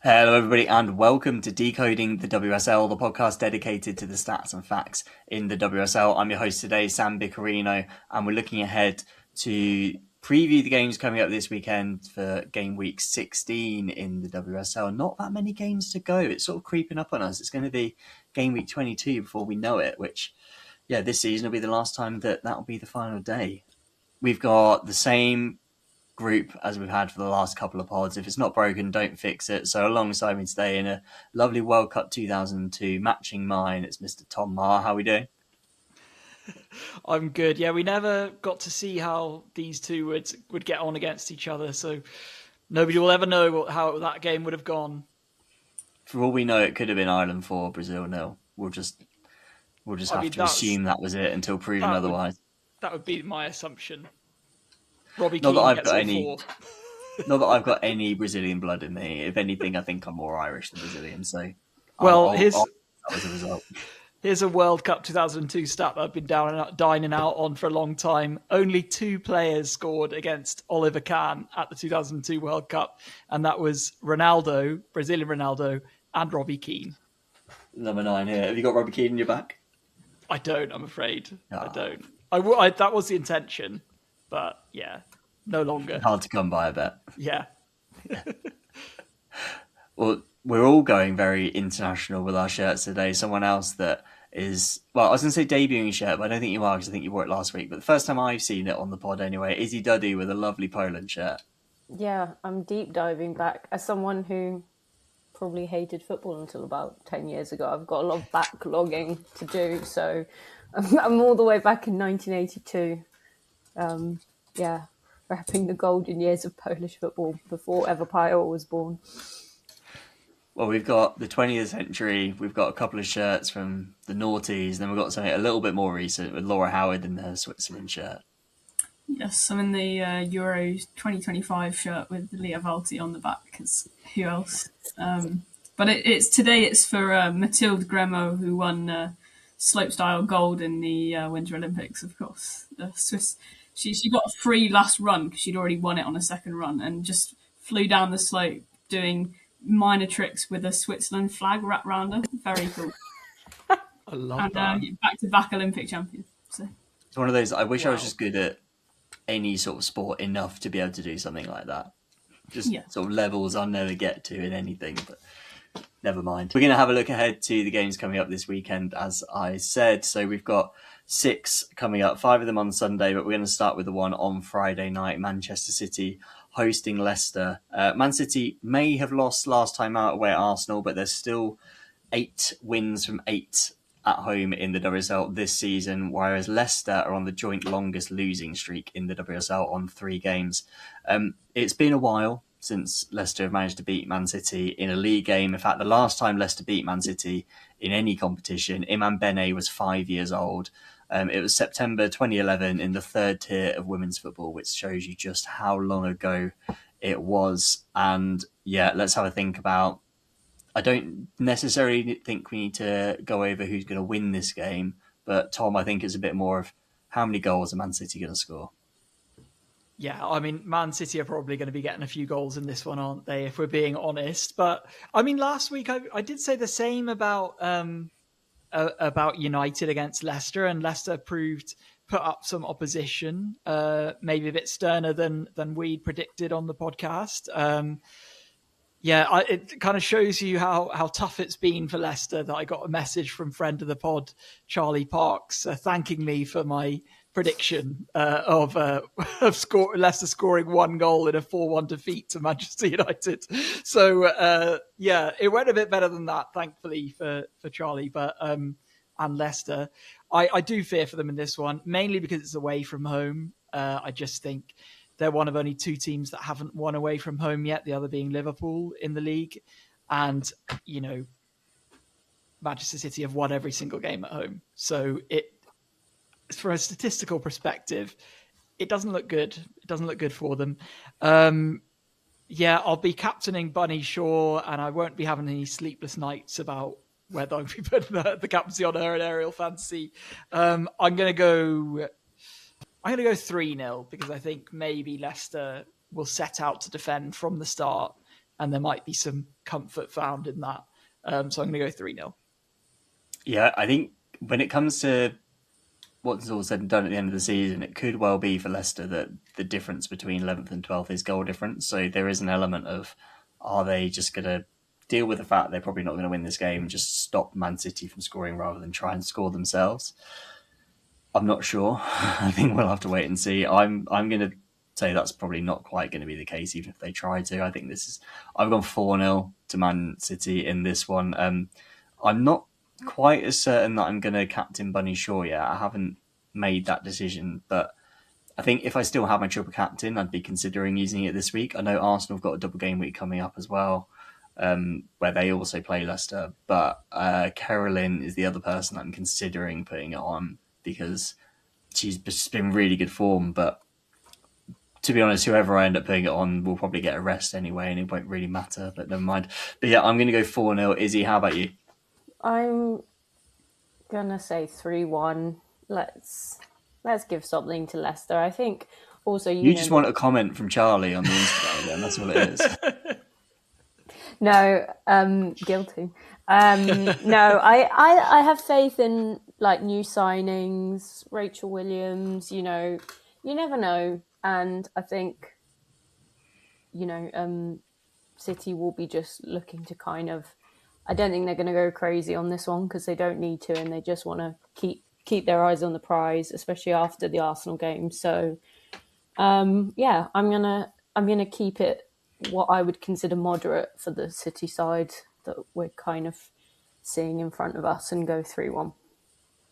Hello, everybody, and welcome to Decoding the WSL, the podcast dedicated to the stats and facts in the WSL. I'm your host today, Sam Biccarino, and we're looking ahead to preview the games coming up this weekend for game week 16 in the WSL. Not that many games to go. It's sort of creeping up on us. It's going to be game week 22 before we know it, which, this season will be the last time that will be the final day. We've got the same group as we've had for the last couple of pods. If it's not broken, don't fix it. So alongside me today in a lovely World Cup 2002 matching mine, it's Mr. Tom Maher. How are we doing? I'm good. Yeah, we never got to see how these two would get on against each other, so nobody will ever know how that game would have gone. For all we know, it could have been Ireland 4, Brazil 0. We'll just have to assume that was it until proven otherwise. That would be my assumption. Robbie Not Keane that I've gets got all any. four. Not that I've got any Brazilian blood in me. If anything, I think I'm more Irish than Brazilian. So, that was the result. Here's a World Cup 2002 stat that I've been dining out on for a long time. Only 2 players scored against Oliver Kahn at the 2002 World Cup, and that was Ronaldo, Brazilian Ronaldo, and Robbie Keane. Number 9 here. Have you got Robbie Keane in your back? I don't, I'm afraid. I don't. That was the intention, but yeah, no longer. Hard to come by, I bet. Yeah. Well, we're all going very international with our shirts today. Someone else that is, I was going to say debuting a shirt, but I don't think you are because I think you wore it last week. But the first time I've seen it on the pod anyway, Izzy Duddy with a lovely Poland shirt. Yeah, I'm deep diving back. As someone who probably hated football until about 10 years ago, I've got a lot of backlogging to do. So I'm all the way back in 1982. Wrapping the golden years of Polish football before Ever Pyle was born. Well, we've got the 20th century, we've got a couple of shirts from the noughties, then we've got something a little bit more recent with Laura Howard in her Switzerland shirt. Yes, I'm in the Euro 2025 shirt with Leah Valti on the back, because who else? But it's for Mathilde Gremo, who won slopestyle gold in the Winter Olympics, of course. The Swiss, she got a free last run because she'd already won it on a second run and just flew down the slope doing minor tricks with a Switzerland flag wrapped around her. Very cool. I love that. Back-to-back Olympic champion. So. It's one of those, I wish I was just good at any sort of sport enough to be able to do something like that. Sort of levels I'll never get to in anything, but never mind. We're going to have a look ahead to the games coming up this weekend, as I said. So we've got 6 coming up, 5 of them on Sunday, but we're going to start with the one on Friday night, Manchester City hosting Leicester. Man City may have lost last time out away at Arsenal, but there's still 8 wins from 8 at home in the WSL this season, whereas Leicester are on the joint longest losing streak in the WSL on 3 games. It's been a while since Leicester have managed to beat Man City in a league game. In fact, the last time Leicester beat Man City in any competition, Iman Bene was 5 years old. It was September 2011 in the 3rd tier of women's football, which shows you just how long ago it was. And let's have a think about, I don't necessarily think we need to go over who's going to win this game, but Tom, I think it's a bit more of how many goals are Man City going to score? Yeah, I mean, Man City are probably going to be getting a few goals in this one, aren't they, if we're being honest? But, I mean, last week I did say the same about United against Leicester, and Leicester put up some opposition, maybe a bit sterner than we'd predicted on the podcast. It kind of shows you how tough it's been for Leicester that I got a message from friend of the pod, Charlie Parks, thanking me for my prediction of Leicester scoring 1 goal in a 4-1 defeat to Manchester United. So, it went a bit better than that, thankfully, for Charlie, but and Leicester. I do fear for them in this one, mainly because it's away from home. I just think they're one of only 2 teams that haven't won away from home yet, the other being Liverpool in the league. And, Manchester City have won every single game at home. So from a statistical perspective, it doesn't look good. It doesn't look good for them. I'll be captaining Bunny Shaw, and I won't be having any sleepless nights about whether I'm putting the captaincy on her in aerial fantasy. I'm going to go 3-0 because I think maybe Leicester will set out to defend from the start and there might be some comfort found in that. So I'm going to go 3-0. Yeah, I think when it comes to what's all said and done at the end of the season, it could well be for Leicester that the difference between 11th and 12th is goal difference. So there is an element of, are they just going to deal with the fact they're probably not going to win this game and just stop Man City from scoring rather than try and score themselves? I'm not sure. I think we'll have to wait and see. I'm going to say that's probably not quite going to be the case, even if they try to. I think I've gone 4-0 to Man City in this one. I'm not quite as certain that I'm going to captain Bunny Shaw yet. I haven't made that decision, but I think if I still have my triple captain, I'd be considering using it this week. I know Arsenal have got a double game week coming up as well, where they also play Leicester, but Carolyn is the other person I'm considering putting it on because she's just been really good form, but to be honest, whoever I end up putting it on will probably get a rest anyway, and it won't really matter, but never mind. But yeah, I'm going to go 4-0. Izzy, how about you? I'm going to say 3-1. Let's give something to Leicester. I think also you just want a comment from Charlie on the Instagram, then that's what it is. No, guilty. No, I have faith in like new signings, Rachel Williams. You never know, and I think City will be just looking to kind of. I don't think they're going to go crazy on this one because they don't need to, and they just want to keep their eyes on the prize, especially after the Arsenal game. So, I'm gonna keep it what I would consider moderate for the City side that we're kind of seeing in front of us, and go 3-1.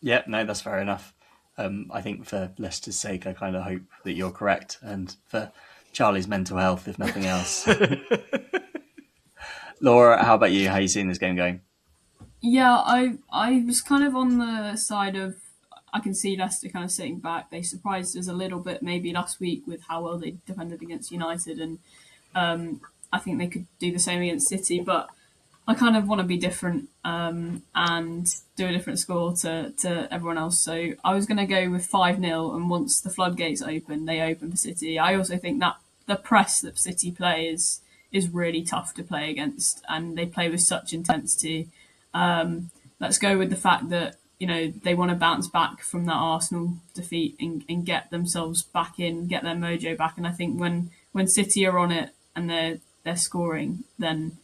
Yeah, no, that's fair enough. I think for Leicester's sake, I kind of hope that you're correct, and for Charlie's mental health, if nothing else. Laura, how about you? How are you seeing this game going? Yeah, I was kind of on the side of, I can see Leicester kind of sitting back. They surprised us a little bit maybe last week with how well they defended against United, and I think they could do the same against City, but I kind of want to be different and do a different score to everyone else. So I was going to go with 5-0, and once the floodgates open, they open for City. I also think that the press that City play is really tough to play against, and they play with such intensity. Let's go with the fact that they want to bounce back from that Arsenal defeat and get themselves back in, get their mojo back. And I think when City are on it and they're scoring, then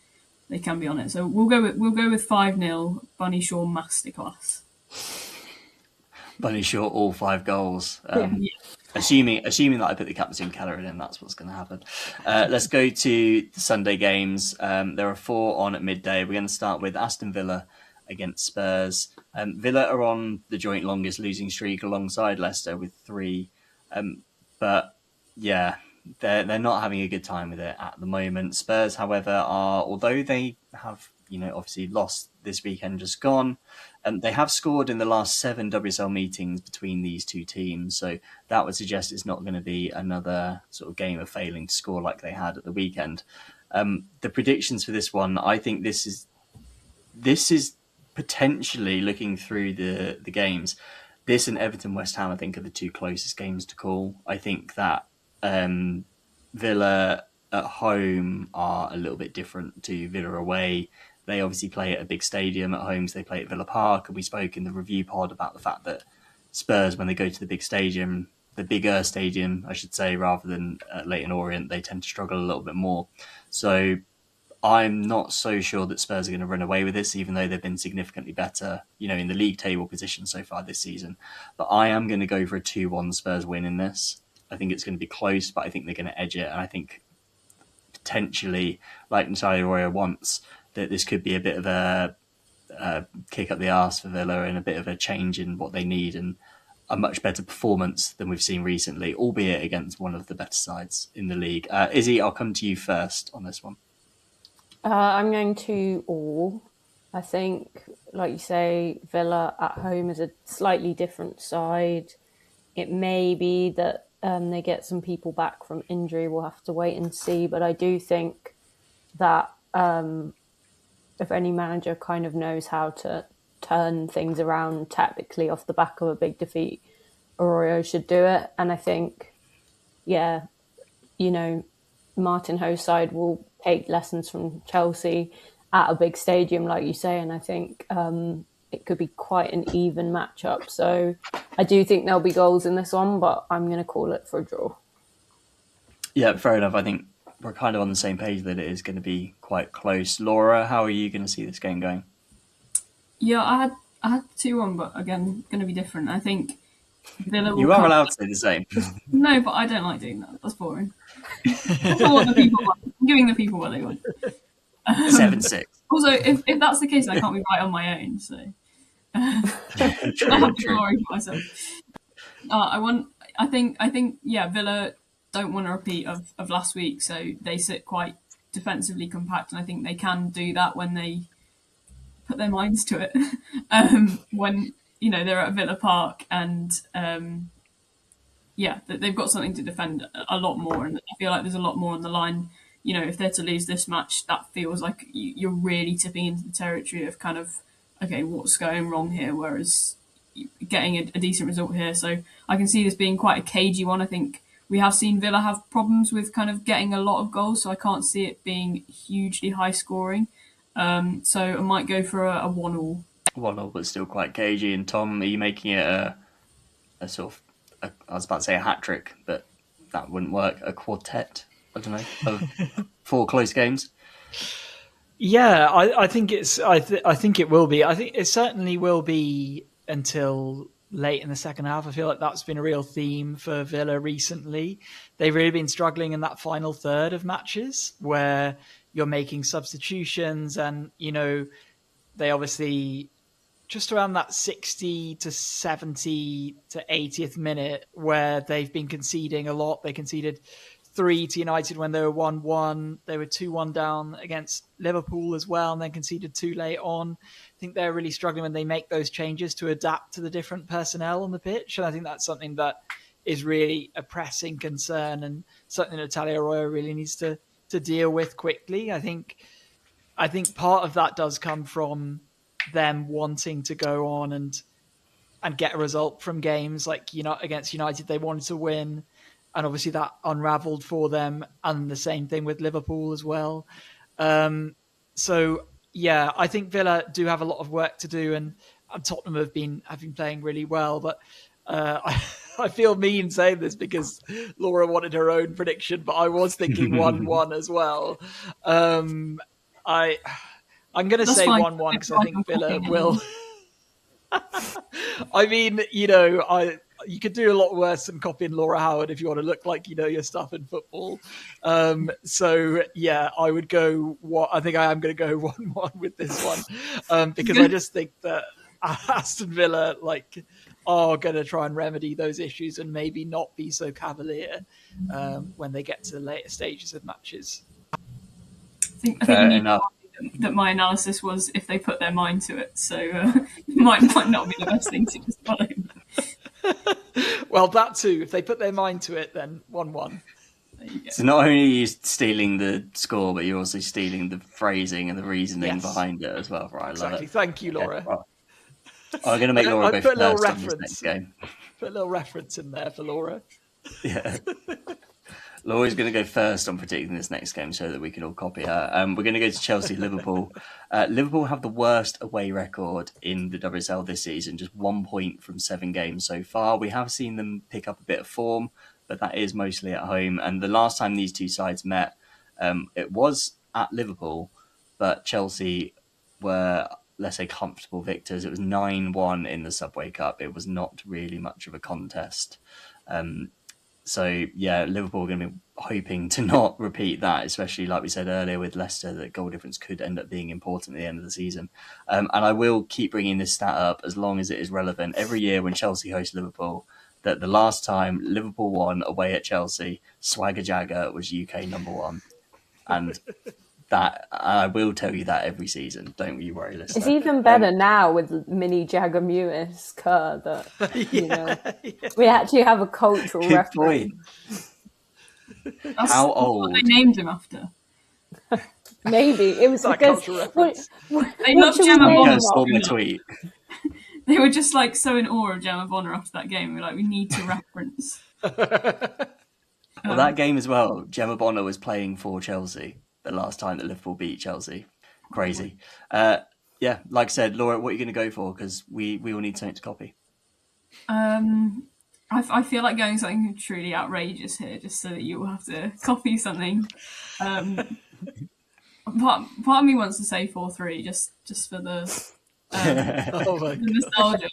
they can be on it. So we'll go with 5-0. Bunny Shaw masterclass. Bunny Shaw all 5 goals. Yeah. Assuming that I put the captain Keller in, that's what's going to happen. Let's go to the Sunday games. There are 4 on at midday. We're going to start with Aston Villa against Spurs. Villa are on the joint longest losing streak alongside Leicester with 3. But yeah, they're not having a good time with it at the moment. Spurs, however, although they have obviously lost this weekend just gone, they have scored in the last 7 WSL meetings between these two teams, so that would suggest it's not going to be another sort of game of failing to score like they had at the weekend. The predictions for this one, I think this is potentially, looking through the games, this and Everton West Ham I think are the 2 closest games to call. I think that Villa at home are a little bit different to Villa away. They obviously play at a big stadium at home, so they play at Villa Park. And we spoke in the review pod about the fact that Spurs, when they go to the big stadium, the bigger stadium, I should say, rather than Leyton Orient, they tend to struggle a little bit more. So I'm not so sure that Spurs are going to run away with this, even though they've been significantly better, in the league table position so far this season. But I am going to go for a 2-1 Spurs win in this. I think it's going to be close, but I think they're going to edge it. And I think potentially, like Natalia Arroyo wants, that this could be a bit of a kick up the arse for Villa and a bit of a change in what they need and a much better performance than we've seen recently, albeit against one of the better sides in the league. Izzy, I'll come to you first on this one. I'm going to all. I think, like you say, Villa at home is a slightly different side. It may be that they get some people back from injury. We'll have to wait and see. But I do think that if any manager kind of knows how to turn things around tactically off the back of a big defeat, Arroyo should do it. And I think, Martin Ho's side will take lessons from Chelsea at a big stadium, like you say, and I think it could be quite an even matchup. So I do think there'll be goals in this one, but I'm going to call it for a draw. Yeah, fair enough. I think we're kind of on the same page that it is going to be quite close. Laura, how are you going to see this game going? Yeah, I had 2-1, but again, going to be different. I think Villa will. You are allowed to say the same. No, but I don't like doing that. That's boring. That's not what the people want. I'm giving the people what they want. 7-6. Also, if that's the case, I can't be right on my own. So I have to glory for myself. I think, yeah, Villa don't want a repeat of last week, so they sit quite defensively compact, and I think they can do that when they put their minds to it. When they're at Villa Park, and they've got something to defend a lot more, and I feel like there's a lot more on the line. If they're to lose this match, that feels like you're really tipping into the territory of kind of, okay, what's going wrong here? Whereas getting a decent result here, so I can see this being quite a cagey one. I think we have seen Villa have problems with kind of getting a lot of goals, so I can't see it being hugely high scoring. So I might go for a 1-1. 1-1, but still quite cagey. And Tom, are you making it a sort of, I was about to say a hat trick, but that wouldn't work. A quartet, I don't know, of 4 close games? Yeah, I think I think it will be. I think it certainly will be until late in the second half. I feel like that's been a real theme for Villa recently. They've really been struggling in that final third of matches where you're making substitutions, and they obviously just around that 60 to 70 to 80th minute where they've been conceding a lot. They conceded 3 to United when they were 1-1. They were 2-1 down against Liverpool as well, and then conceded 2 late on. I think they're really struggling when they make those changes to adapt to the different personnel on the pitch. And I think that's something that is really a pressing concern, and something that Natalia Arroyo really needs to deal with quickly. I think part of that does come from them wanting to go on and get a result from games like against United. They wanted to win, and obviously that unravelled for them, and the same thing with Liverpool as well. So yeah, I think Villa do have a lot of work to do, and Tottenham have been playing really well. But I feel mean saying this because Laura wanted her own prediction, but I was thinking 1-1 as well. I'm going to say 1-1 because I think Villa will. I mean, you could do a lot worse than copying Laura Howard if you want to look like your stuff in football. So yeah, I would go. I think I am going to go 1-1 with this one because I just think that Aston Villa are going to try and remedy those issues and maybe not be so cavalier when they get to the later stages of matches. I think you need that my analysis was if they put their mind to it, so it might not be the best thing to just follow. Well, that too. If they put their mind to it, then 1-1. So not only are you stealing the score, but you're also stealing the phrasing and the reasoning behind it as well. Right, exactly. Love it. Thank you, Laura. Okay, well, I'm going to make Laura go first on this next game. Put a little reference in there for Laura. Yeah. Laura's going to go first on predicting this next game so that we can all copy her. We're going to go to Chelsea-Liverpool. Liverpool have the worst away record in the WSL this season, just 1 point from 7 games so far. We have seen them pick up a bit of form, but that is mostly at home. And the last time these two sides met, it was at Liverpool, but Chelsea were, let's say, comfortable victors. It was 9-1 in the Subway Cup. It was not really much of a contest. So, yeah, Liverpool are going to be hoping to not repeat that, especially like we said earlier with Leicester, that goal difference could end up being important at the end of the season. And I will keep bringing this stat up as long as it is relevant. Every year when Chelsea host Liverpool, that the last time Liverpool won away at Chelsea, Swagger Jagger was UK number 1. And that I will tell you that every season. Don't you worry, listener. It's even better now with mini Jagger Mewis Kerr that we actually have a cultural Good reference. Point. How old? What they named him after. Maybe it was because they love Gemma Bonner. Saw my tweet. They were just so in awe of Gemma Bonner after that game. We're like, we need to reference. Well, that game as well, Gemma Bonner was playing for Chelsea the last time that Liverpool beat Chelsea. Crazy. Yeah, like I said, Laura, what are you going to go for? Because we all need something to copy. I feel like going something truly outrageous here, just so that you will have to copy something. Part of me wants to say 4-3, just for the nostalgia.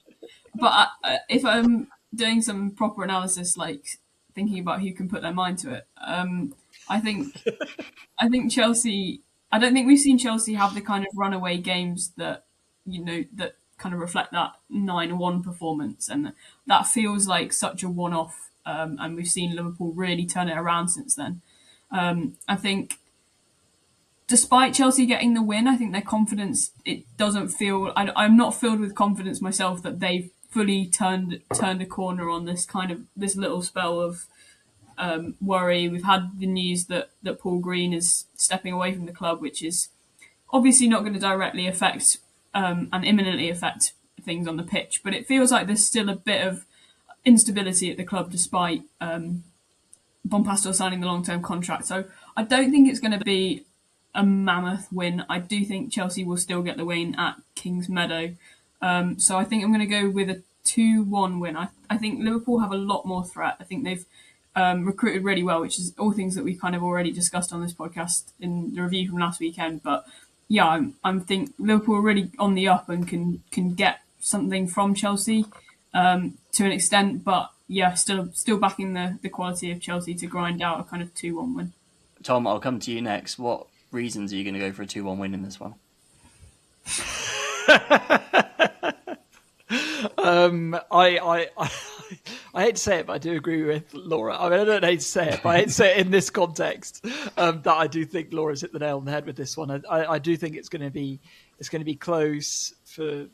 But if I'm doing some proper analysis, like thinking about who can put their mind to it, I think Chelsea. I don't think we've seen Chelsea have the kind of runaway games that that kind of reflect that 9-1 performance, and that feels like such a one-off. And we've seen Liverpool really turn it around since then. I think, despite Chelsea getting the win, I think their confidence, it doesn't feel. I'm not filled with confidence myself that they've fully turned a corner on this little spell of worry. We've had the news that Paul Green is stepping away from the club, which is obviously not going to directly affect and imminently affect things on the pitch, but it feels like there's still a bit of instability at the club despite Bompastor signing the long-term contract. So I don't think it's going to be a mammoth win. I do think Chelsea will still get the win at Kings Meadow. So I think I'm going to go with a 2-1 win. I think Liverpool have a lot more threat. I think they've recruited really well, which is all things that we kind of already discussed on this podcast in the review from last weekend. But yeah, I think Liverpool are really on the up and can get something from Chelsea to an extent. But yeah, still backing the quality of Chelsea to grind out a kind of 2-1 win. Tom, I'll come to you next. What reasons are you going to go for a 2-1 win in this one? I hate to say it, but I do agree with Laura. I mean, I don't hate to say it, but I hate to say it in this context that I do think Laura's hit the nail on the head with this one. I do think it's going to be close for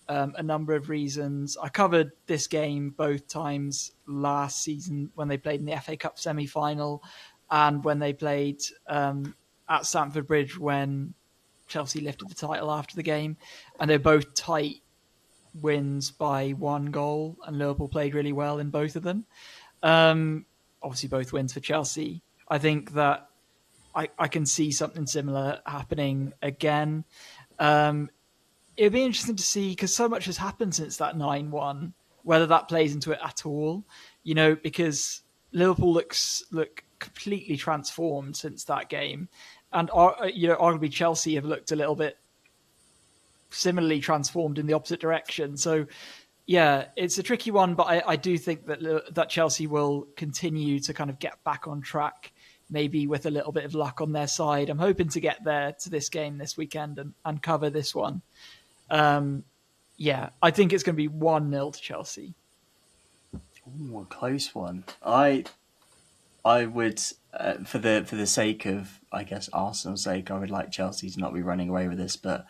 a number of reasons. I covered this game both times last season when they played in the FA Cup semi-final and when they played at Stamford Bridge when Chelsea lifted the title after the game, and they're both tight wins by 1 goal, and Liverpool played really well in both of them. Obviously both wins for Chelsea. I think that I can see something similar happening again. It'd be interesting to see, because so much has happened since that 9-1, whether that plays into it at all, because Liverpool look completely transformed since that game, and arguably Chelsea have looked a little bit similarly transformed in the opposite direction. So yeah, it's a tricky one, but I do think that Chelsea will continue to kind of get back on track, maybe with a little bit of luck on their side. I'm hoping to get there to this game this weekend and cover this one. Yeah, I think it's going to be 1-0 to Chelsea. Ooh, a close one. I would, for the sake of, I guess, Arsenal's sake, I would like Chelsea to not be running away with this, but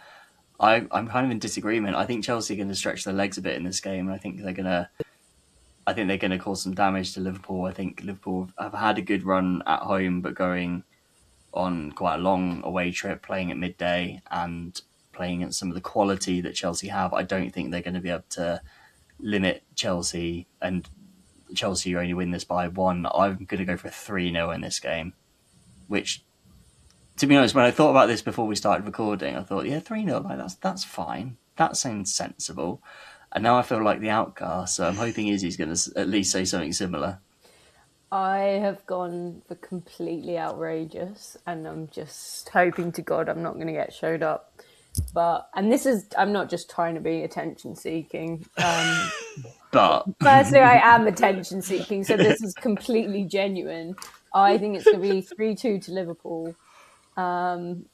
I'm kind of in disagreement. I think Chelsea are going to stretch their legs a bit in this game, and I think they're going to cause some damage to Liverpool. I think Liverpool have had a good run at home, but going on quite a long away trip, playing at midday and playing at some of the quality that Chelsea have, I don't think they're going to be able to limit Chelsea, and Chelsea only win this by 1. I'm going to go for a 3-0 in this game, which, to be honest, when I thought about this before we started recording, I thought, yeah, 3-0, like, that's fine. That sounds sensible. And now I feel like the outcast, so I'm hoping Izzy's going to at least say something similar. I have gone for completely outrageous, and I'm just hoping to God I'm not going to get showed up. And this is, I'm not just trying to be attention seeking. But firstly, I am attention seeking, so this is completely genuine. I think it's going to be 3-2 to Liverpool. And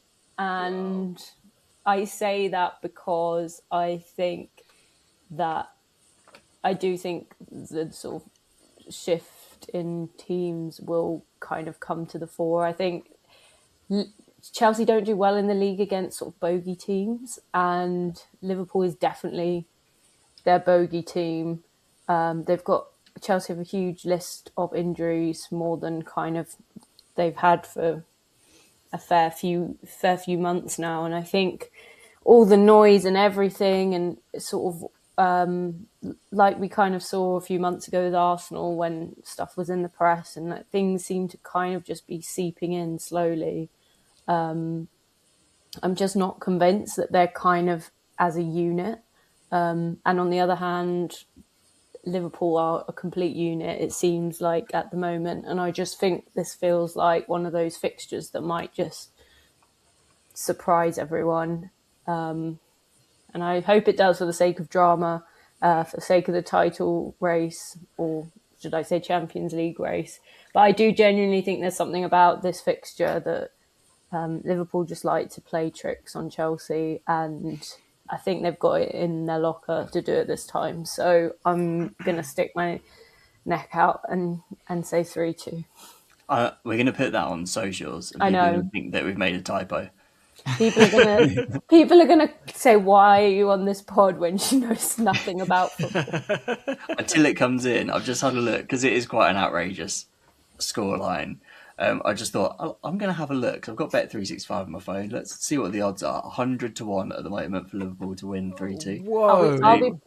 I say that because I do think the sort of shift in teams will kind of come to the fore. I think Chelsea don't do well in the league against sort of bogey teams, and Liverpool is definitely their bogey team. Chelsea have a huge list of injuries, more than kind of they've had for a fair few months now, and I think all the noise and everything, and sort of like we kind of saw a few months ago with Arsenal when stuff was in the press and that things seem to kind of just be seeping in slowly. I'm just not convinced that they're kind of as a unit. And on the other hand, Liverpool are a complete unit, it seems like at the moment. And I just think this feels like one of those fixtures that might just surprise everyone. And I hope it does for the sake of drama, for the sake of the title race, or should I say Champions League race. But I do genuinely think there's something about this fixture that Liverpool just like to play tricks on Chelsea, and I think they've got it in their locker to do it this time. So I'm going to stick my neck out and say 3-2. We're going to put that on socials. And I know. People think that we've made a typo. People are gonna say, "Why are you on this pod when she knows nothing about football?" Until it comes in, I've just had a look because it is quite an outrageous scoreline. I just thought I'm going to have a look. I've got Bet365 on my phone. Let's see what the odds are. 100-1 at the moment for Liverpool to win 3-2. Whoa!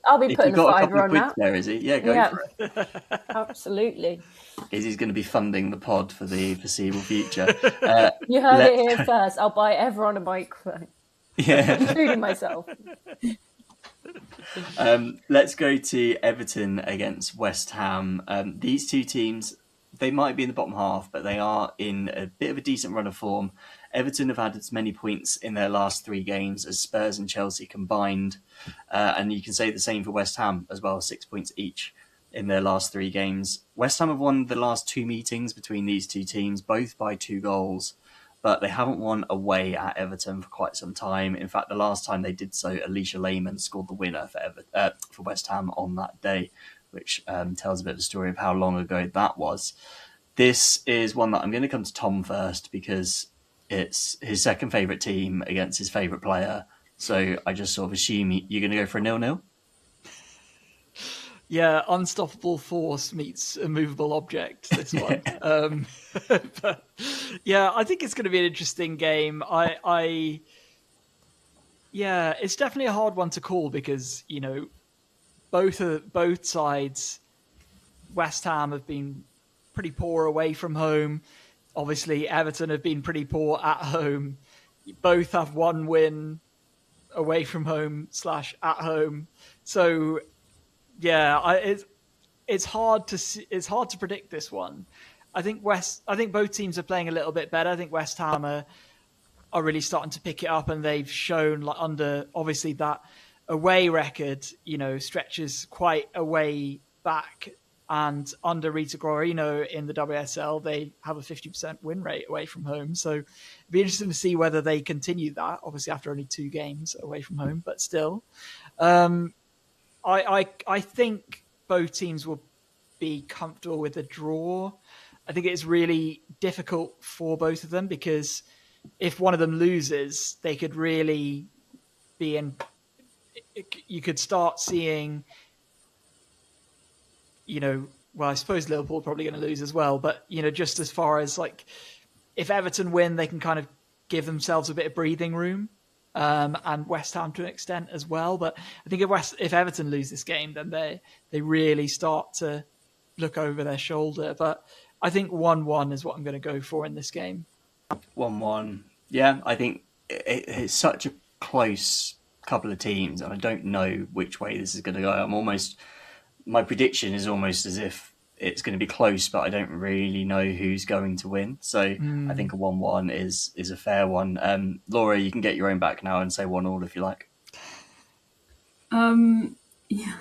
I'll be putting a fiver on that. There, Izzy. Yeah, go for it. Absolutely. Izzy's going to be funding the pod for the foreseeable future. You heard it here first. I'll buy everyone a microphone. Yeah, including myself. Let's go to Everton against West Ham. These two teams, they might be in the bottom half, but they are in a bit of a decent run of form. Everton have had as many points in their last 3 games as Spurs and Chelsea combined. And you can say the same for West Ham as well, 6 points each in their last 3 games. West Ham have won the last 2 meetings between these two teams, both by 2 goals, but they haven't won away at Everton for quite some time. In fact, the last time they did so, Alicia Lehmann scored the winner for West Ham on that day, which tells a bit of a story of how long ago that was. This is one that I'm going to come to Tom first because it's his second favourite team against his favourite player. So I just sort of assume you're going to go for a 0-0? Yeah, unstoppable force meets immovable object, this one. But yeah, I think it's going to be an interesting game. Yeah, it's definitely a hard one to call because, you know, both sides, West Ham have been pretty poor away from home. Obviously, Everton have been pretty poor at home. Both have 1 win away from home / at home. So, yeah, it's hard to predict this one. I think both teams are playing a little bit better. I think West Ham are really starting to pick it up, and they've shown, like, under obviously that away record, you know, stretches quite a way back. And under Rita Guarino in the WSL, they have a 50% win rate away from home. So it'd be interesting to see whether they continue that, obviously after only 2 games away from home, but still. I think both teams will be comfortable with a draw. I think it's really difficult for both of them because if one of them loses, they could really be in... You could start seeing... You know, well, I suppose Liverpool are probably going to lose as well. But, you know, just as far as, like, if Everton win, they can kind of give themselves a bit of breathing room, and West Ham to an extent as well. But I think if Everton lose this game, then they really start to look over their shoulder. But I think 1-1 is what I'm going to go for in this game. 1-1. Yeah, I think it's such a close couple of teams, and I don't know which way this is going to go. My prediction is almost as if it's going to be close, but I don't really know who's going to win. So I think a 1-1 is a fair one. Laura, you can get your own back now and say 1-1 if you like. Yeah.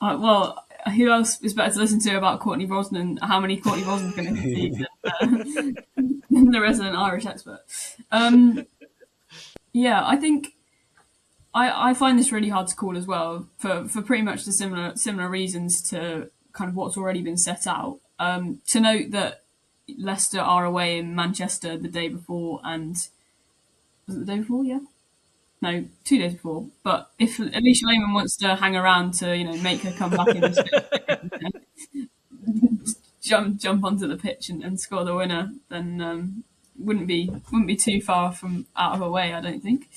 Well, who else is better to listen to about Courtney Brosnan? How many Courtney Brosnan's going to concede than the resident Irish expert? Yeah, I think I find this really hard to call as well for pretty much the similar reasons to kind of what's already been set out. To note that Leicester are away in Manchester the day before, and was it the day before? Yeah, no, 2 days before. But if Alicia Lehmann wants to hang around to, you know, make her come back in the jump onto the pitch and score the winner, then wouldn't be too far from out of her way, I don't think.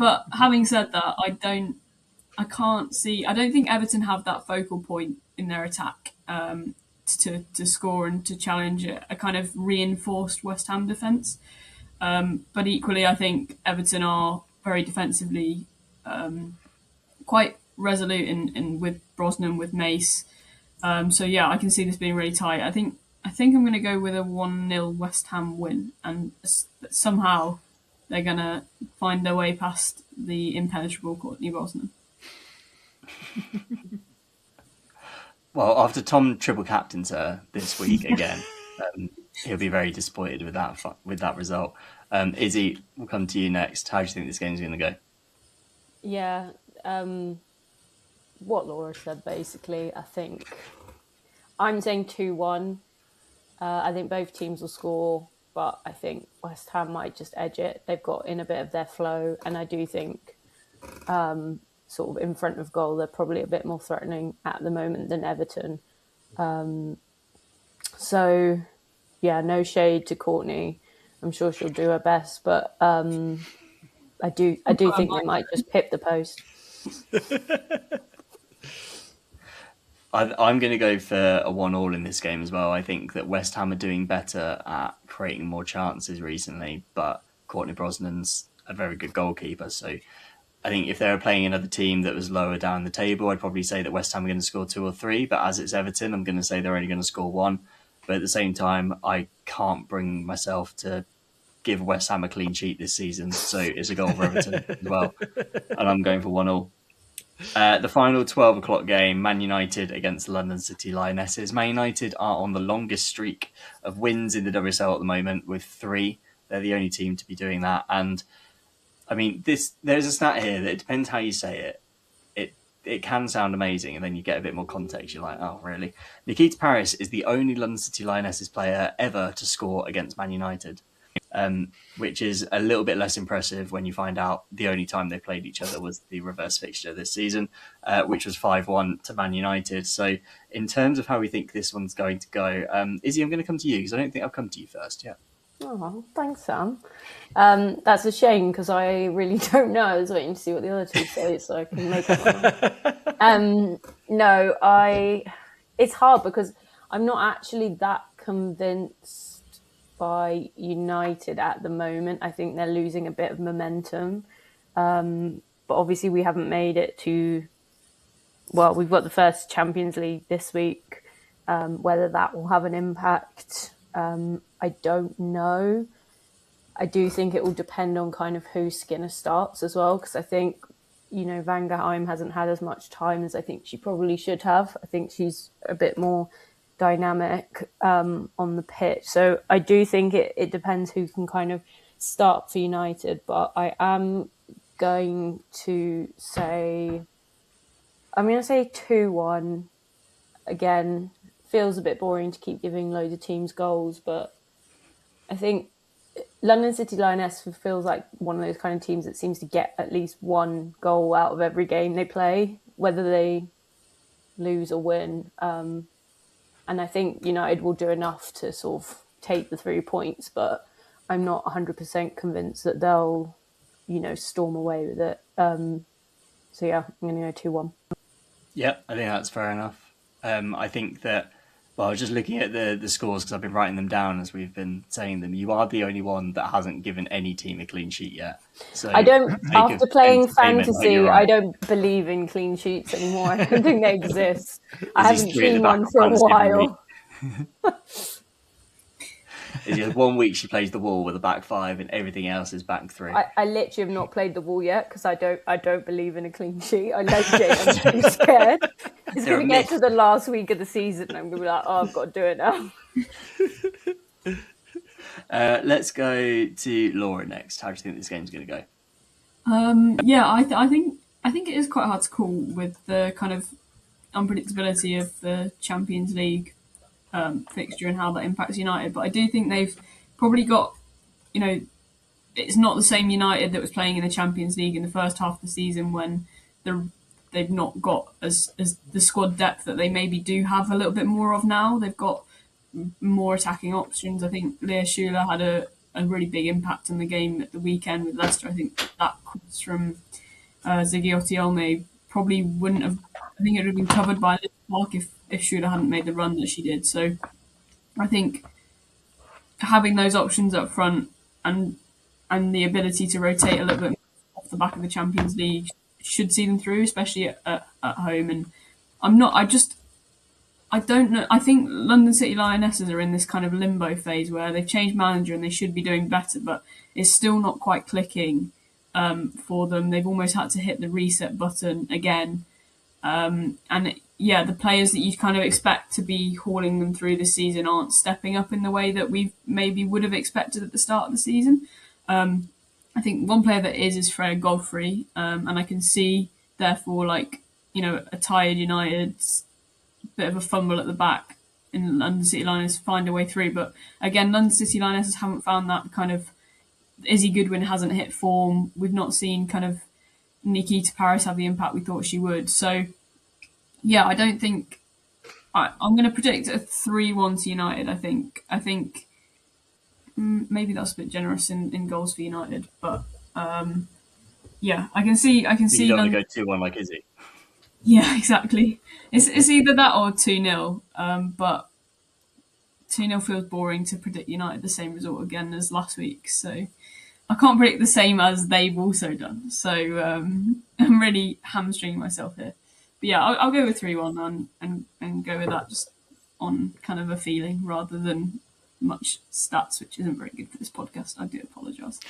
But having said that, can't see. I don't think Everton have that focal point in their attack to score and to challenge a kind of reinforced West Ham defence. But equally, I think Everton are very defensively quite resolute in with Brosnan, with Mace. So yeah, I can see this being really tight. I think I'm going to go with a 1-0 West Ham win, and somehow they're going to find their way past the impenetrable Courtney Brosnan. Well, after Tom triple captains her this week again, he'll be very disappointed with that result. Izzy, we'll come to you next. How do you think this game's going to go? Yeah, what Laura said basically. I think I'm saying 2-1. I think both teams will score, but I think West Ham might just edge it. They've got in a bit of their flow, and I do think sort of in front of goal, they're probably a bit more threatening at the moment than Everton. So, yeah, no shade to Courtney. I'm sure she'll do her best, but I do think they might just pip the post. I'm going to go for a 1-1 in this game as well. I think that West Ham are doing better at creating more chances recently, but Courtney Brosnan's a very good goalkeeper. So I think if they were playing another team that was lower down the table, I'd probably say that West Ham are going to score 2 or 3. But as it's Everton, I'm going to say they're only going to score 1. But at the same time, I can't bring myself to give West Ham a clean sheet this season. So it's a goal for Everton as well. And I'm going for 1-1. The final 12 o'clock game, Man United against London City Lionesses. Man United are on the longest streak of wins in the WSL at the moment with 3. They're the only team to be doing that. And I mean, there's a stat here that it depends how you say it. It can sound amazing, and then you get a bit more context. You're like, oh, really? Nikita Paris is the only London City Lionesses player ever to score against Man United, which is a little bit less impressive when you find out the only time they played each other was the reverse fixture this season, which was 5-1 to Man United. So in terms of how we think this one's going to go, Izzy, I'm going to come to you because I don't think I've come to you first yet. Oh, thanks, Sam. That's a shame because I really don't know. I was waiting to see what the other two say so I can make it. It's hard because I'm not actually that convinced by United at the moment. I think they're losing a bit of momentum. But obviously we haven't made it to, well, we've got the first Champions League this week. Whether that will have an impact, I don't know. I do think it will depend on kind of who Skinner starts as well, because I think, Van Gaal hasn't had as much time as I think she probably should have. I think she's a bit more dynamic on the pitch. So I do think it depends who can kind of start for United, but I am going to say, I'm going to say 2-1. Again, feels a bit boring to keep giving loads of teams goals, but I think London City Lioness feels like one of those kind of teams that seems to get at least one goal out of every game they play, whether they lose or win. And I think United will do enough to sort of take the 3 points, but I'm not 100% convinced that they'll, storm away with it. So yeah, I'm going to go 2-1. Yeah, I think that's fair enough. I think that, I was just looking at the scores because I've been writing them down as we've been saying them. You are the only one that hasn't given any team a clean sheet yet. So I don't, after playing fantasy, right. I don't believe in clean sheets anymore. I don't think they exist. I haven't seen one for a while. It's just 1 week she plays the wall with a back 5 and everything else is back 3. I literally have not played the wall yet because I don't believe in a clean sheet. I like it. I'm too scared. It's going to get to the last week of the season and I'm going to be like, oh, I've got to do it now. Let's go to Laura next. How do you think this game's going to go? I think it is quite hard to call with the kind of unpredictability of the Champions League fixture and how that impacts United. But I do think they've probably got, it's not the same United that was playing in the Champions League in the first half of the season when they've not got as the squad depth that they maybe do have a little bit more of now. They've got more attacking options. I think Leah Schuler had a really big impact on the game at the weekend with Leicester. I think that comes from Ziggy Otiolme probably wouldn't have. I think it would have been covered by Liv Park if Shula hadn't made the run that she did. So I think having those options up front and the ability to rotate a little bit off the back of the Champions League should see them through, especially at home. And I don't know. I think London City Lionesses are in this kind of limbo phase where they've changed manager and they should be doing better, but it's still not quite clicking for them. They've almost had to hit the reset button again. The players that you kind of expect to be hauling them through the season aren't stepping up in the way that we maybe would have expected at the start of the season. I think one player that is Freya Godfrey, and I can see, therefore, a tired United's bit of a fumble at the back in London City Lionesses find a way through. But again, London City Lionesses haven't found that kind of. Izzy Goodwin hasn't hit form. We've not seen kind of Nikita Paris have the impact we thought she would. So, yeah, I don't think. I'm going to predict a 3-1 to United. I think maybe that's a bit generous in goals for United, but yeah, I can see. You don't want to go 2-1 like Izzy. Yeah, exactly. It's either that or 2-0. But 2-0 feels boring to predict United the same result again as last week. So I can't predict the same as they've also done. So I'm really hamstringing myself here. But yeah, I'll go with 3-1 and go with that just on kind of a feeling rather than much stats, which isn't very good for this podcast. I do apologise.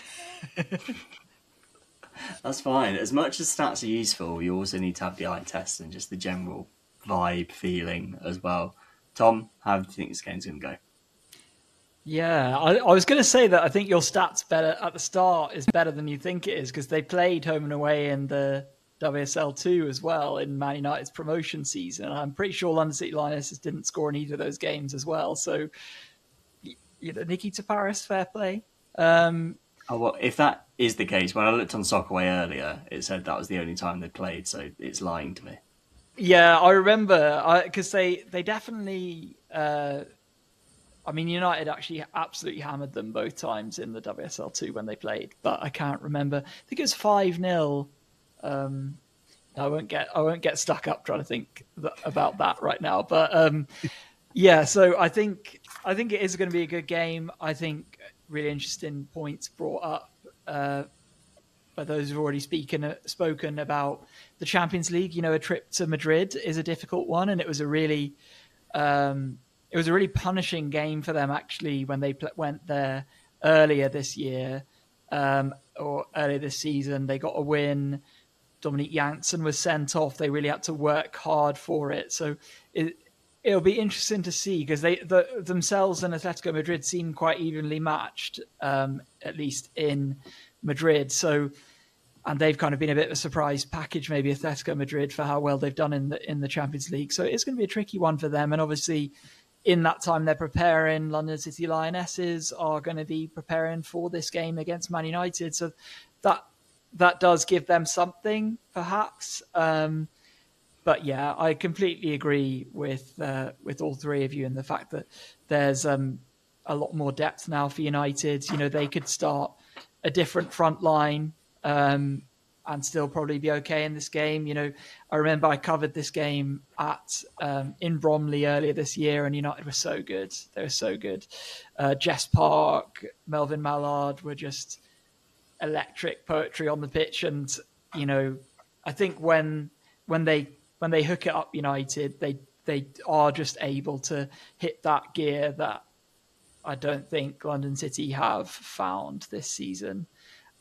That's fine. As much as stats are useful, you also need to have the eye test and just the general vibe feeling as well. Tom, how do you think this game's going to go? Yeah, I was going to say that I think your stats better at the start is better than you think it is because they played home and away in the WSL 2 as well in Man United's promotion season. I'm pretty sure London City Lionesses didn't score in either of those games as well. So, Nikita Paris, fair play. Well, if that is the case, when I looked on Soccerway earlier, it said that was the only time they played, so it's lying to me. Yeah, I remember because they definitely. United actually absolutely hammered them both times in the WSL 2 when they played, but I can't remember. I think it was 5-0. I won't get stuck up trying to think about that right now, but yeah. So I think it is going to be a good game. I think really interesting points brought up by those who've already spoken about the Champions League. A trip to Madrid is a difficult one, and it was a really punishing game for them actually when they went there earlier this year or earlier this season. They got a win. Dominique Janssen was sent off. They really had to work hard for it. So it'll be interesting to see because themselves and Atletico Madrid seem quite evenly matched, at least in Madrid. So, and they've kind of been a bit of a surprise package, maybe Atletico Madrid, for how well they've done in the Champions League. So it's going to be a tricky one for them. And obviously, in that time they're preparing, London City Lionesses are going to be preparing for this game against Man United. So that does give them something, perhaps. But yeah, I completely agree with all three of you in the fact that there's a lot more depth now for United. They could start a different front line and still probably be okay in this game. I remember I covered this game in Bromley earlier this year, and United were so good. They were so good. Jess Park, Melvin Mallard were just electric poetry on the pitch, and I think when they hook it up, United, they are just able to hit that gear that I don't think London City have found this season.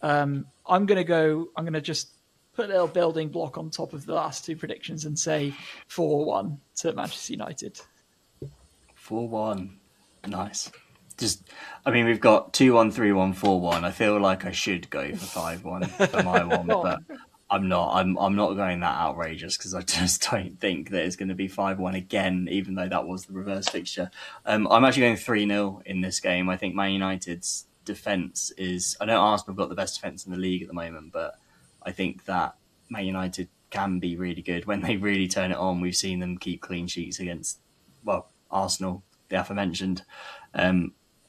I'm going to just put a little building block on top of the last two predictions and say 4-1 to Manchester United. 4-1. Nice. We've got 2-1, 3-1, 4-1. I feel like I should go for 5-1 for my one, but I'm not. I'm not going that outrageous because I just don't think that it's going to be 5-1 again, even though that was the reverse fixture. I'm actually going 3-0 in this game. I think Man United's defence is... I know Arsenal have got the best defence in the league at the moment, but I think that Man United can be really good when they really turn it on. We've seen them keep clean sheets against, Arsenal, the aforementioned.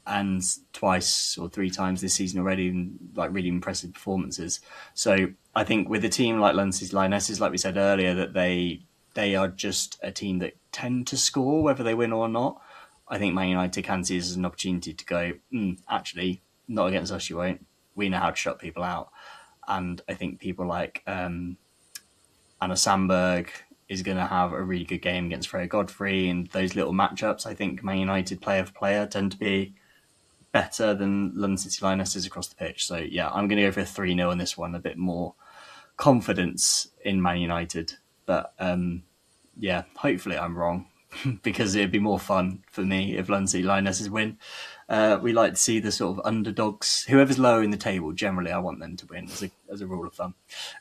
and twice or three times this season already, in like really impressive performances. So I think with a team like City Lionesses, like we said earlier, that they are just a team that tend to score whether they win or not. I think Man United can see this as an opportunity to go, actually, not against us, you won't. We know how to shut people out. And I think people like Anna Sandberg is going to have a really good game against Freya Godfrey, and those little matchups, I think Man United player for player tend to be better than London City Lionesses across the pitch. So yeah, I'm going to go for a 3-0 in this one, a bit more confidence in Man United. But yeah, hopefully I'm wrong because it'd be more fun for me if London City Lionesses win. We like to see the sort of underdogs. Whoever's lower in the table, generally I want them to win as a rule of thumb.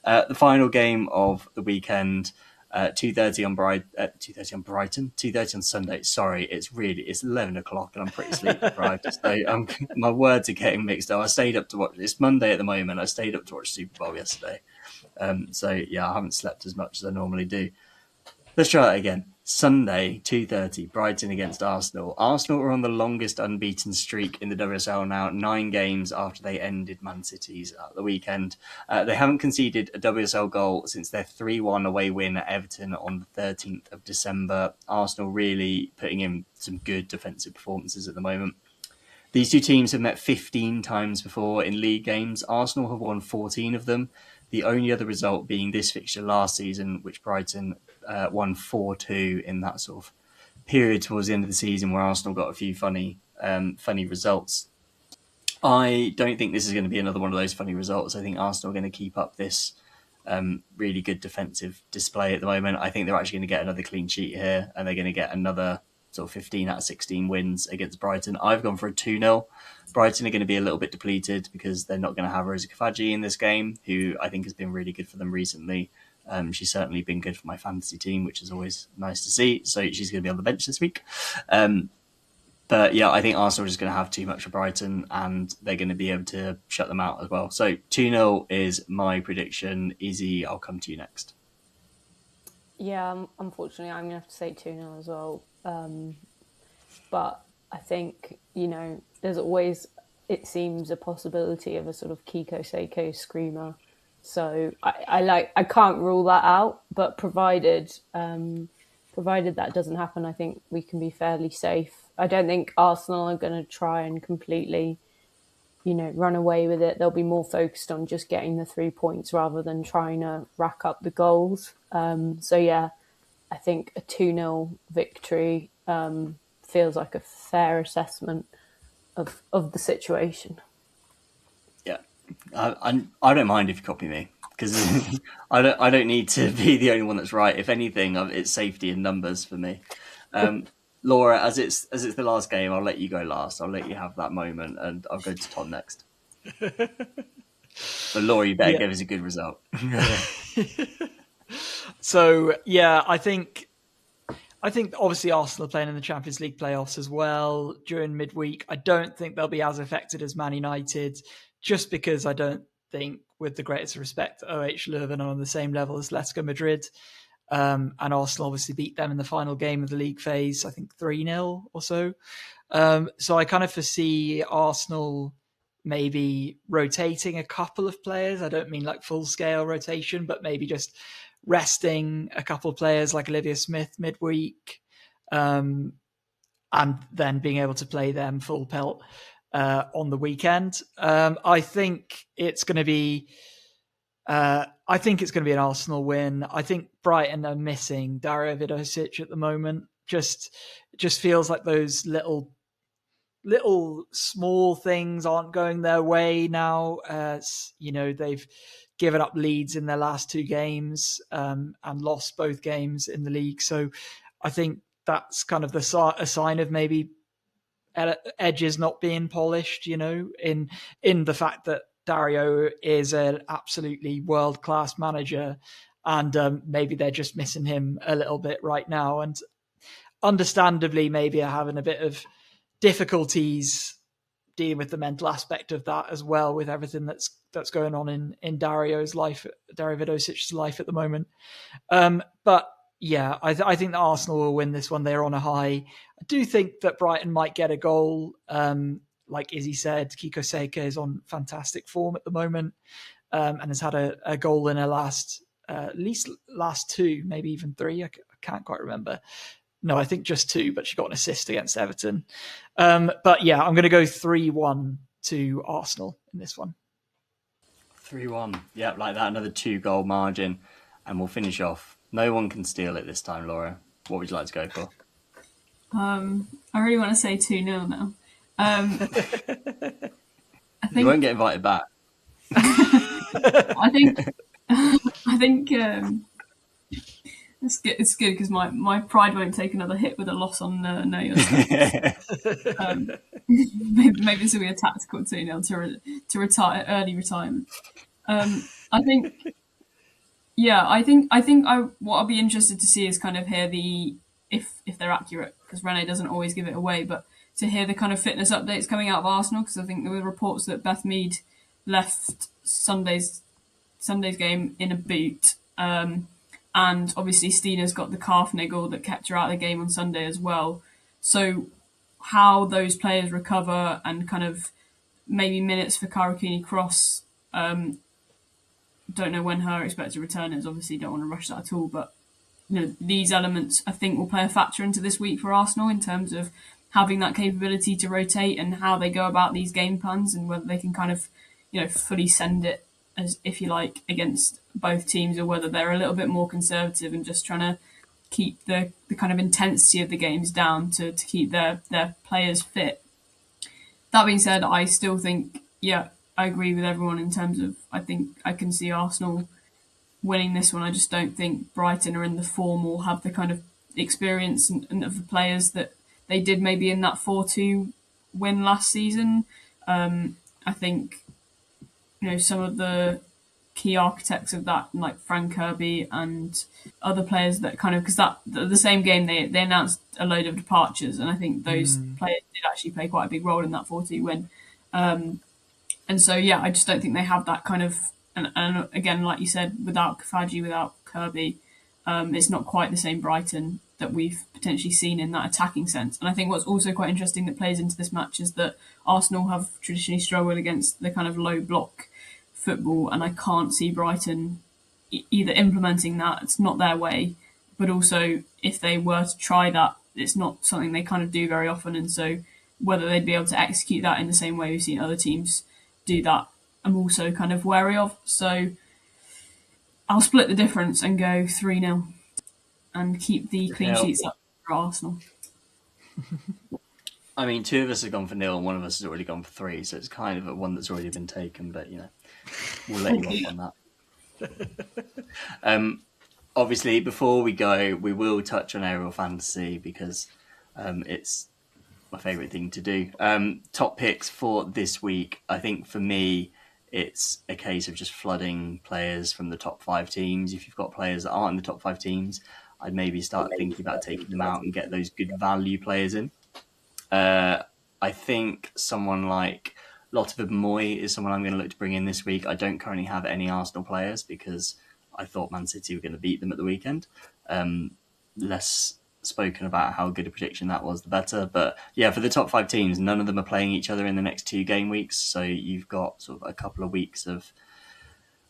The final game of the weekend, 2:30 on Brighton, 2:30 on Sunday. Sorry, it's 11 o'clock and I'm pretty sleep deprived. So my words are getting mixed up. I stayed up to watch. It's Monday at the moment. I stayed up to watch Super Bowl yesterday. So yeah, I haven't slept as much as I normally do. Let's try it again. Sunday, 2:30, Brighton against Arsenal. Arsenal are on the longest unbeaten streak in the WSL now, 9 games after they ended Man City's at the weekend. They haven't conceded a WSL goal since their 3-1 away win at Everton on the 13th of December. Arsenal really putting in some good defensive performances at the moment. These two teams have met 15 times before in league games. Arsenal have won 14 of them. The only other result being this fixture last season, which Brighton won 4-2 in that sort of period towards the end of the season where Arsenal got a few funny results. I don't think this is going to be another one of those funny results. I think Arsenal are going to keep up this really good defensive display at the moment. I think they're actually going to get another clean sheet here and they're going to get another sort of 15 out of 16 wins against Brighton. I've gone for a 2-0. Brighton are going to be a little bit depleted because they're not going to have Rosa Kafaji in this game, who I think has been really good for them recently. She's certainly been good for my fantasy team, which is always nice to see. So she's going to be on the bench this week. But yeah, I think Arsenal are just going to have too much for Brighton and they're going to be able to shut them out as well. So 2-0 is my prediction. Izzy, I'll come to you next. Yeah, unfortunately, I'm going to have to say 2-0 as well. But I think, there's always, it seems, a possibility of a sort of Kiko Seiko screamer. So I can't rule that out, but provided that doesn't happen, I think we can be fairly safe. I don't think Arsenal are going to try and completely, run away with it. They'll be more focused on just getting the 3 points rather than trying to rack up the goals. So yeah, I think a 2-0 victory feels like a fair assessment of the situation. Yeah, I don't mind if you copy me because I don't need to be the only one that's right. If anything, it's safety in numbers for me. Laura, as it's the last game, I'll let you go last. I'll let you have that moment, and I'll go to Tom next. But Laura, you better give us a good result. So yeah, I think obviously Arsenal are playing in the Champions League playoffs as well during midweek. I don't think they'll be as affected as Man United, just because I don't think, with the greatest respect, OH Leuven are on the same level as Atletico Madrid. And Arsenal obviously beat them in the final game of the league phase, I think 3-0 or so. So I kind of foresee Arsenal maybe rotating a couple of players. I don't mean like full-scale rotation, but maybe just resting a couple of players like Olivia Smith midweek, and then being able to play them full pelt on the weekend. I think it's going to be an Arsenal win. I think Brighton are missing Dario Vidosic at the moment. Just feels like those little small things aren't going their way now. They've given up leads in their last 2 games and lost both games in the league. So I think that's kind of a sign of maybe edges not being polished, in the fact that Dario is an absolutely world-class manager and maybe they're just missing him a little bit right now. And understandably, maybe are having a bit of difficulties dealing with the mental aspect of that as well, with everything that's going on in Dario Vidosic's life at the moment. But yeah, I think that Arsenal will win this one. They're on a high. I do think that Brighton might get a goal. like Izzy said, Kiko Seika is on fantastic form at the moment, and has had a goal in her last two, maybe even three. I can't quite remember. No, I think just two, but she got an assist against Everton. But yeah, I'm going to go 3-1 to Arsenal in this one. 3-1. Yeah, like that. Another 2-goal margin. And we'll finish off. No one can steal it this time, Laura. What would you like to go for? I really want to say 2-0 now. I think you won't get invited back. I think it's good because my pride won't take another hit with a loss on Know Your Stats. Maybe this will be a tactical 2-0 to retire early retirement. I think what I'll be interested to see is kind of hear if they're accurate, because Rene doesn't always give it away, but to hear the kind of fitness updates coming out of Arsenal, because I think there were reports that Beth Mead left Sunday's game in a boot, and obviously Stina's got the calf niggle that kept her out of the game on Sunday as well. So how those players recover and kind of maybe minutes for Karakuni Cross, don't know when her expected return is, obviously don't want to rush that at all, but these elements I think will play a factor into this week for Arsenal in terms of having that capability to rotate and how they go about these game plans, and whether they can kind of fully send it, as if you like, against both teams, or whether they're a little bit more conservative and just trying to keep the kind of intensity of the games down to keep their players fit. That being said, I still think, I agree with everyone in terms of, I think I can see Arsenal winning this one. I just don't think Brighton are in the form or have the kind of experience and of the players that they did maybe in that 4-2 win last season. I think some of the key architects of that, like Frank Kirby and other players that kind of, because that the same game they announced a load of departures, and I think those players did actually play quite a big role in that 4-2 win. And so I just don't think they have that kind of, and again, like you said, without Kafaji, without Kirby, it's not quite the same Brighton that we've potentially seen in that attacking sense. And I think what's also quite interesting that plays into this match is that Arsenal have traditionally struggled against the kind of low block football, and I can't see Brighton either implementing that, it's not their way, but also if they were to try that, it's not something they kind of do very often, and so whether they'd be able to execute that in the same way we've seen other teams do that, I'm also kind of wary of. So I'll split the difference and go 3-0 and keep the clean sheets up for Arsenal. I mean, two of us have gone for 0 and one of us has already gone for 3, so it's kind of a one that's already been taken, but we'll let you off on that. Obviously, before we go, we will touch on aerial fantasy because it's my favourite thing to do. Top picks for this week. I think for me, it's a case of just flooding players from the top 5 teams. If you've got players that aren't in the top 5 teams, I'd maybe start thinking about taking them out and get those good value players in. I think someone like Lotte Moy is someone I'm going to look to bring in this week. I don't currently have any Arsenal players because I thought Man City were going to beat them at the weekend. Less spoken about how good a prediction that was, the better. But for the top 5 teams, none of them are playing each other in the next 2 game weeks. So you've got sort of a couple of weeks of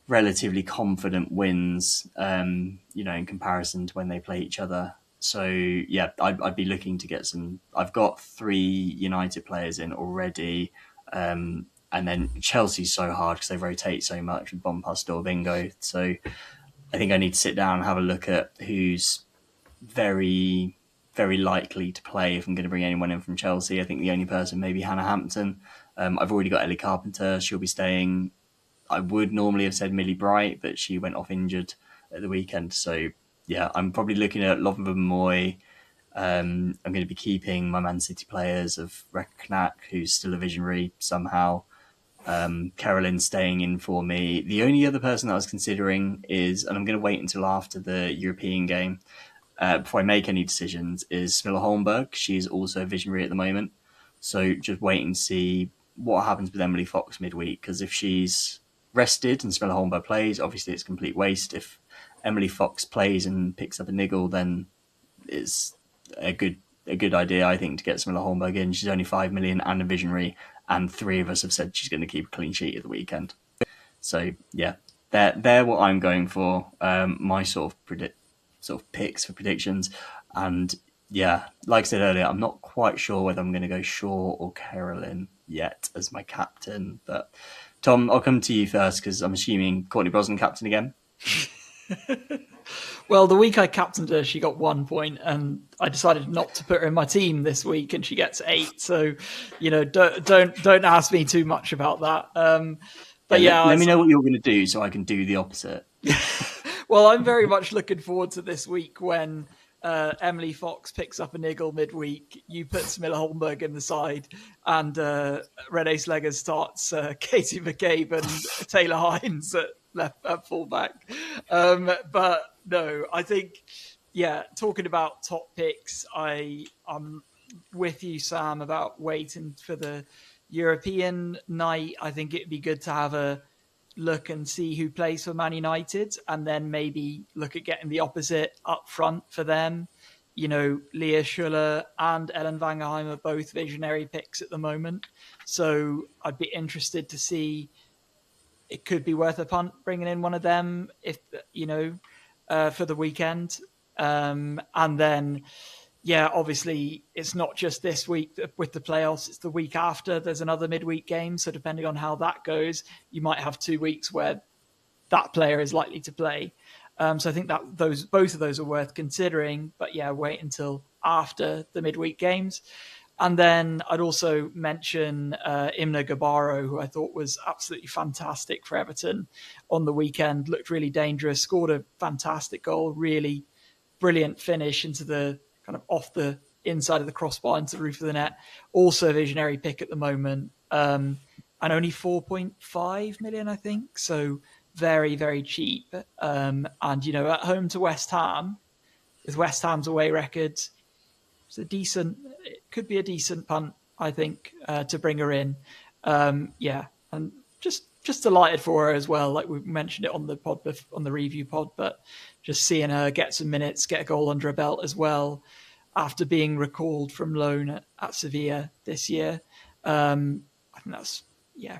relatively confident wins, in comparison to when they play each other. So I'd be looking to get some. I've got 3 United players in already, and then Chelsea's so hard because they rotate so much with Bompastor, Bingo. So I think I need to sit down and have a look at who's very, very likely to play if I'm going to bring anyone in from Chelsea. I think the only person maybe Hannah Hampton. I've already got Ellie Carpenter. She'll be staying. I would normally have said Millie Bright, but she went off injured at the weekend. So I'm probably looking at Lotte Moy. I'm going to be keeping my Man City players of Reknak, who's still a visionary somehow. Carolyn staying in for me. The only other person that I was considering is, and I'm going to wait until after the European game before I make any decisions, is Smilla Holmberg. She's also a visionary at the moment. So just waiting to see what happens with Emily Fox midweek, because if she's rested and Smilla Holmberg plays, obviously it's complete waste. If Emily Fox plays and picks up a niggle, then it's a good idea, I think, to get Smilla Holmberg in. She's only 5 million and a visionary, and 3 of us have said she's going to keep a clean sheet at the weekend. So yeah, they're what I'm going for. My sort of picks for predictions, and yeah, like I said earlier, I'm not quite sure whether I'm going to go Shaw or Carolyn yet as my captain. But Tom, I'll come to you first because I'm assuming Courtney Brosnan captain again. Well, the week I captained her, she got 1 point, and I decided not to put her in my team this week, and she gets 8. So, don't ask me too much about that. But let me know what you're going to do so I can do the opposite. Well, I'm very much looking forward to this week when Emily Fox picks up a niggle midweek. You put Smilla Holmberg in the side, and Renee Slegers starts Katie McCabe and Taylor Hines at fullback. But no, I think, talking about top picks, I'm with you, Sam, about waiting for the European night. I think it'd be good to have a look and see who plays for Man United, and then maybe look at getting the opposite up front for them. Leah Schuller and Ellen Vangerheim are both visionary picks at the moment. So I'd be interested to see. It could be worth a punt bringing in one of them if, for the weekend. And then, obviously it's not just this week with the playoffs, it's the week after. There's another midweek game. So depending on how that goes, you might have 2 weeks where that player is likely to play. So I think that both of those are worth considering, but wait until after the midweek games. And then I'd also mention Imna Gabaro, who I thought was absolutely fantastic for Everton on the weekend. Looked really dangerous, scored a fantastic goal, really brilliant finish into the kind of off the inside of the crossbar into the roof of the net. Also a visionary pick at the moment, and only 4.5 million, I think. So very, very cheap. And, at home to West Ham, with West Ham's away records, it could be a decent punt, I think, to bring her in. And just delighted for her as well. Like we mentioned it on the pod, on the review pod, but just seeing her get some minutes, get a goal under her belt as well, after being recalled from loan at Sevilla this year. I think that's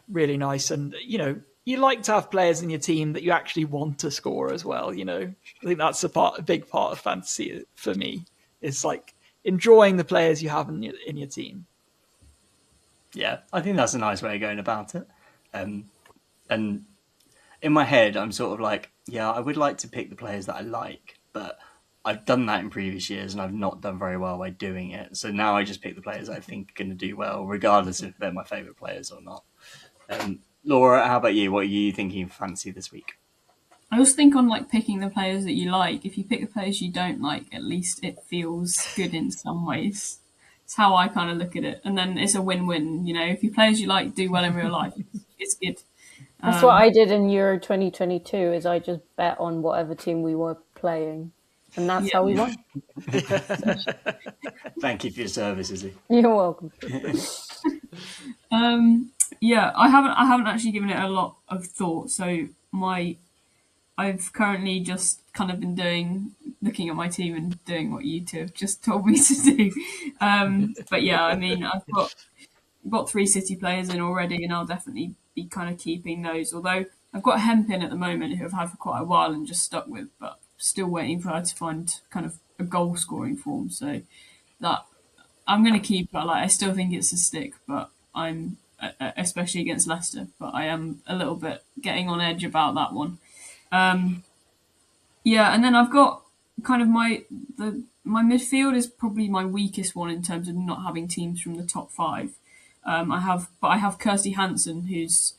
really nice. And you like to have players in your team that you actually want to score as well. I think that's a big part of fantasy for me. It's like enjoying the players you have in your team. Yeah, I think that's a nice way of going about it. And in my head, I'm sort of like, I would like to pick the players that I like, but I've done that in previous years and I've not done very well by doing it. So now I just pick the players I think are going to do well, regardless if they're my favourite players or not. Laura, how about you? What are you thinking of fantasy this week? I always think on picking the players that you like. If you pick the players you don't like, at least it feels good in some ways. It's how I kind of look at it. And then it's a win-win. If your players you like do well in real life, it's good. That's what I did in Euro 2022, is I just bet on whatever team we were playing. And that's how we won. Thank you for your service, Izzy. You're welcome. I haven't actually given it a lot of thought. So I've currently just kind of been looking at my team and doing what you two have just told me to do. I've got 3 City players in already, and I'll definitely be kind of keeping those. Although I've got Hempin at the moment, who I've had for quite a while and just stuck with, but still waiting for her to find kind of a goal scoring form. So that I'm going to keep her. I still think it's a stick, but I'm especially against Leicester. But I am a little bit getting on edge about that one. And then I've got kind of my midfield is probably my weakest one in terms of not having teams from the top 5. I have Kirsty Hansen, who's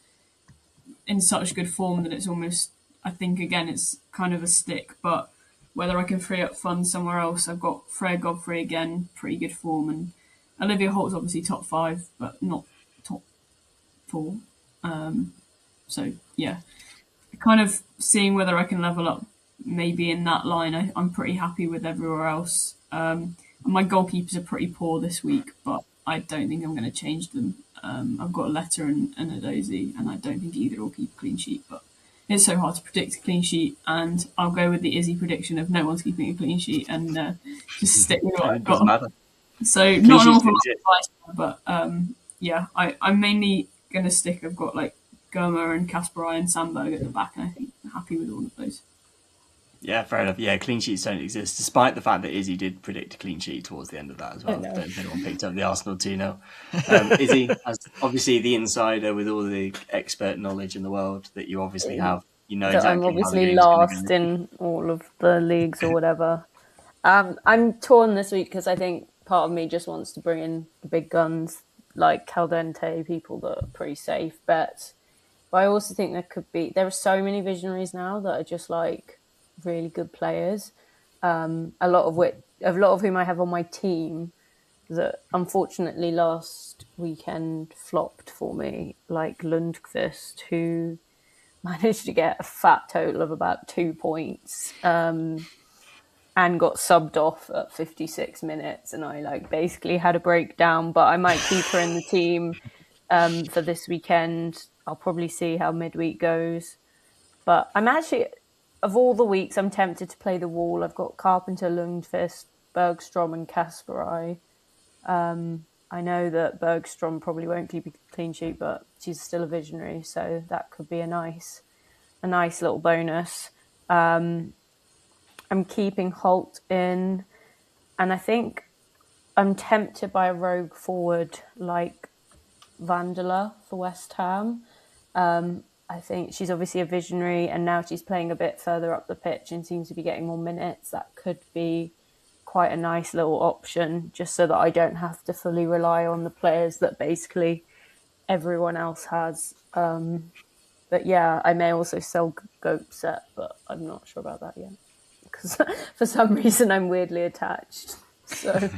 in such good form that it's almost, I think again it's kind of a stick. But whether I can free up funds somewhere else, I've got Freya Godfrey again, pretty good form, and Olivia Holt's obviously top 5, but not top 4. Kind of seeing whether I can level up maybe in that line. I'm pretty happy with everywhere else. My goalkeepers are pretty poor this week, but I don't think I'm going to change them. I've got Letta and Adozi, and I don't think either will keep a clean sheet, but it's so hard to predict a clean sheet, and I'll go with the Izzy prediction of no one's keeping a clean sheet and just stick with what I've got. Matter. So not an awful lot of advice, but I'm mainly going to stick. I've got like Goma and Kasparai and Sandberg at the back, and I think I'm happy with all of those. Yeah, fair enough. Yeah, clean sheets don't exist, despite the fact that Izzy did predict a clean sheet towards the end of that as well. I don't know if anyone picked up the Arsenal 2-0. Izzy, as obviously the insider with all the expert knowledge in the world that you obviously have, you know exactly I'm obviously last in all of the leagues or whatever. I'm torn this week because I think part of me just wants to bring in the big guns like Caldente, people that are pretty safe bets. But I also think there are so many visionaries now that are just like really good players. A lot of whom I have on my team that unfortunately last weekend flopped for me, like Lundqvist, who managed to get a fat total of about 2 points and got subbed off at 56 minutes. And I basically had a breakdown, but I might keep her in the team for this weekend. I'll probably see how midweek goes. But I'm actually, of all the weeks, I'm tempted to play the wall. I've got Carpenter, Lundqvist, Bergstrom and Kasparai. I know that Bergstrom probably won't keep a clean sheet, but she's still a visionary, so that could be a nice little bonus. I'm keeping Holt in, and I think I'm tempted by a rogue forward like Vandela for West Ham. I think she's obviously a visionary, and now she's playing a bit further up the pitch and seems to be getting more minutes. That could be quite a nice little option, just so that I don't have to fully rely on the players that basically everyone else has. But yeah, I may also sell Goat Set, but I'm not sure about that yet because for some reason I'm weirdly attached. So.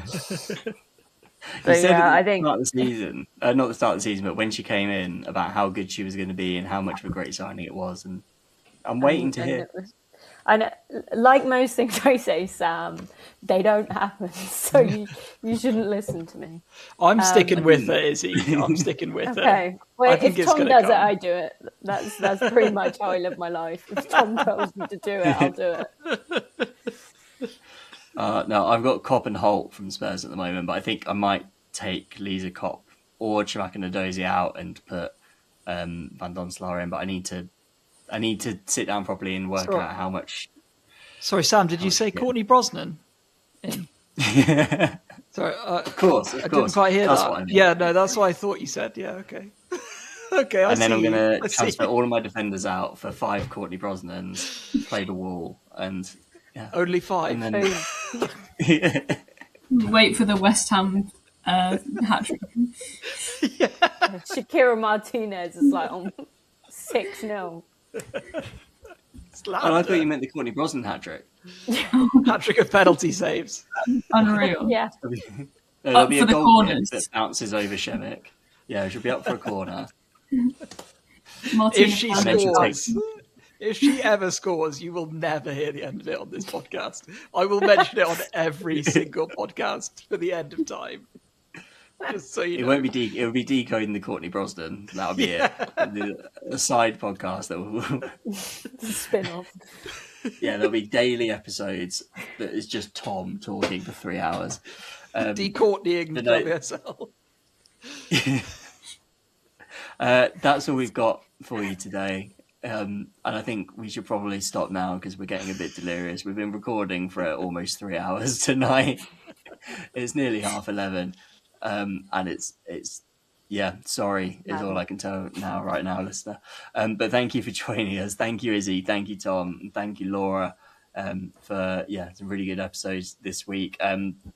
You said at the start of the season, not the start of the season, but when she came in, about how good she was going to be and how much of a great signing it was, and I'm waiting to hear. I know, like most things I say, Sam, they don't happen, so you shouldn't listen to me. I'm sticking with it, Izzy. I'm sticking with it. Okay. Well, if Tom does it, I do it. That's pretty much how I live my life. If Tom tells me to do it, I'll do it. No, I've got Kopp and Holt from Spurs at the moment, but I think I might take Lisa Kopp or Chimaka Ndozie out and put Van Donselaar in. But I need to sit down properly and work out how much. Sorry, Sam. Did you say Courtney Brosnan? In? Sorry, of course. I didn't quite hear that. What I mean. Yeah, no, that's what I thought you said. Yeah, okay. Okay, and then I'm going to transfer all of my defenders out for 5 Courtney Brosnans, play the wall, and. Yeah. Only 5. And then... Wait for the West Ham hat trick. Yeah. Shakira Martinez is like on 6-0. I thought you meant the Courtney Brosnan hat trick. Hat trick of penalty saves. Unreal. Yeah. There'll be a goal that bounces over Shemek. Yeah, she'll be up for a corner. If she scores. If she ever scores, you will never hear the end of it on this podcast. I will mention it on every single podcast for the end of time. Just so you know. It will be decoding the Courtney Brosnan. That'll be it. A side podcast that will spin off. Yeah, there'll be daily episodes that is just Tom talking for 3 hours. Decourtneying the WSL. That's all we've got for you today. And I think we should probably stop now because we're getting a bit delirious. We've been recording for almost 3 hours tonight. It's nearly 11:30. And it's sorry is all I can tell right now, listener. But thank you for joining us. Thank you, Izzy. Thank you, Tom. And thank you, Laura, for some really good episodes this week.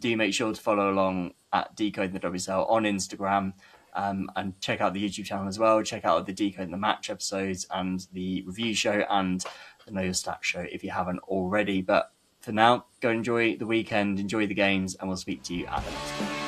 Do make sure to follow along at Decoding the WSL on Instagram. And check out the YouTube channel as well. Check out the Decoding the Match episodes and the review show and the Know Your Stats show if you haven't already. But for now, go enjoy the weekend, enjoy the games, and we'll speak to you at the next one.